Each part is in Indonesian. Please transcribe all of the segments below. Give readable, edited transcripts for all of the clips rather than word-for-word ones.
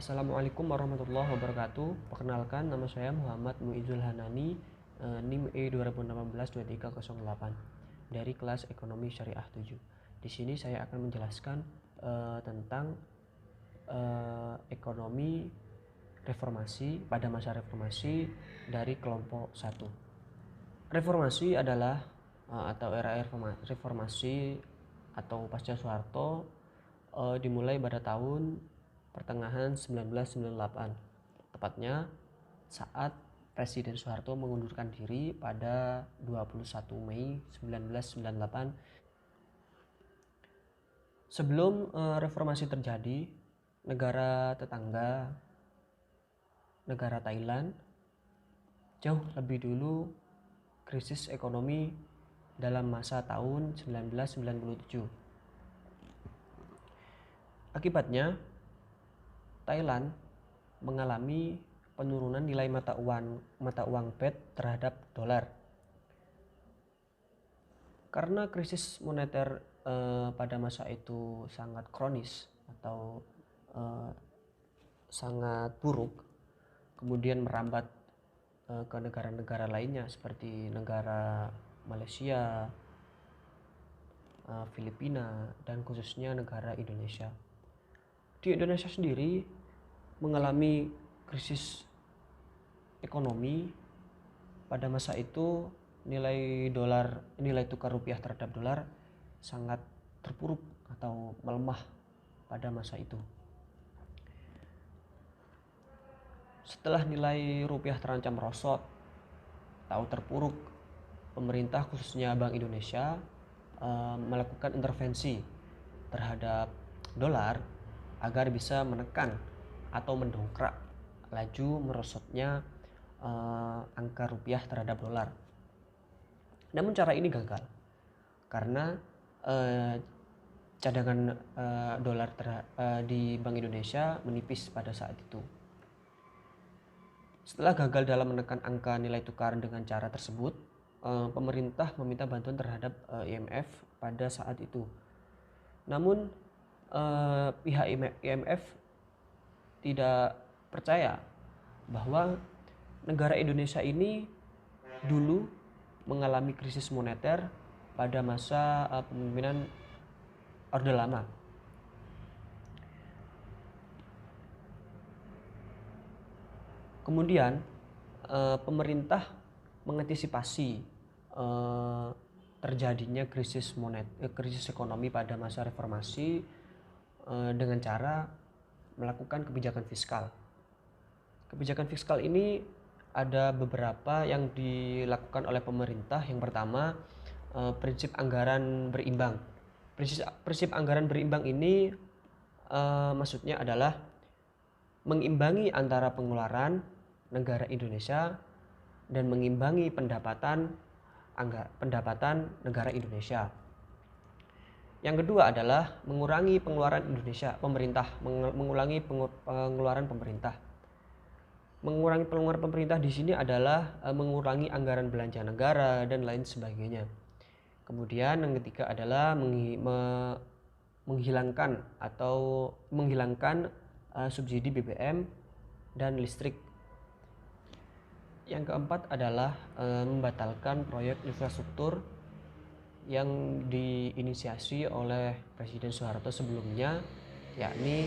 Assalamualaikum warahmatullahi wabarakatuh. Perkenalkan, nama saya Muhammad Muizul Hanani, NIM E2018-2308 dari kelas Ekonomi Syariah 7. Di sini saya akan menjelaskan tentang ekonomi reformasi pada masa reformasi dari kelompok 1. Reformasi adalah atau era reformasi atau pasca Soeharto dimulai pada tahun pertengahan 1998, tepatnya saat Presiden Soeharto mengundurkan diri pada 21 Mei 1998. Sebelum reformasi terjadi, negara tetangga, negara Thailand, jauh lebih dulu krisis ekonomi dalam masa tahun 1997. Akibatnya, Thailand mengalami penurunan nilai mata uang baht terhadap dolar. Karena krisis moneter pada masa itu sangat kronis atau sangat buruk, kemudian merambat ke negara-negara lainnya seperti negara Malaysia, Filipina, dan khususnya negara Indonesia. Di Indonesia sendiri mengalami krisis ekonomi. Pada masa itu nilai tukar rupiah terhadap dolar sangat terpuruk atau melemah pada masa itu. Setelah nilai rupiah terancam merosot atau terpuruk, pemerintah khususnya Bank Indonesia melakukan intervensi terhadap dolar agar bisa menekan atau mendongkrak laju merosotnya angka rupiah terhadap dolar. Namun cara ini gagal karena cadangan dolar di Bank Indonesia menipis pada saat itu. Setelah gagal dalam menekan angka nilai tukar dengan cara tersebut, pemerintah meminta bantuan terhadap IMF pada saat itu. Namun pihak IMF tidak percaya bahwa negara Indonesia ini dulu mengalami krisis moneter pada masa kepemimpinan Orde Lama. Kemudian pemerintah mengantisipasi terjadinya krisis ekonomi pada masa reformasi dengan cara melakukan kebijakan fiskal. Kebijakan fiskal ini ada beberapa yang dilakukan oleh pemerintah. Yang pertama, prinsip anggaran berimbang. Prinsip anggaran berimbang ini maksudnya adalah mengimbangi antara pengeluaran negara Indonesia dan mengimbangi pendapatan negara Indonesia. Yang kedua adalah mengurangi pengeluaran pengeluaran pemerintah. Mengurangi pengeluaran pemerintah di sini adalah mengurangi anggaran belanja negara dan lain sebagainya. Kemudian yang ketiga adalah menghilangkan subsidi BBM dan listrik. Yang keempat adalah membatalkan proyek infrastruktur yang diinisiasi oleh Presiden Soeharto sebelumnya, yakni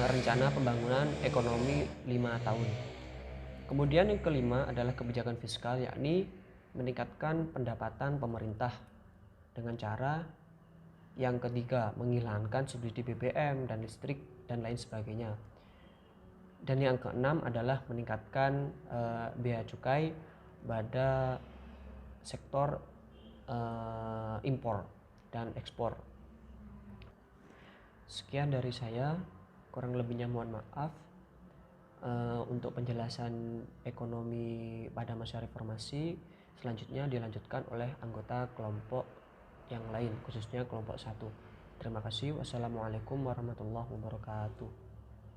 rencana pembangunan ekonomi 5 tahun. Kemudian yang kelima adalah kebijakan fiskal, yakni meningkatkan pendapatan pemerintah dengan cara yang ketiga menghilangkan subsidi BBM dan listrik dan lain sebagainya. Dan yang keenam adalah meningkatkan bea cukai pada sektor impor dan ekspor. Sekian dari saya, kurang lebihnya mohon maaf. Untuk penjelasan ekonomi pada masa reformasi selanjutnya dilanjutkan oleh anggota kelompok yang lain, khususnya kelompok 1. Terima kasih. Wassalamualaikum warahmatullahi wabarakatuh.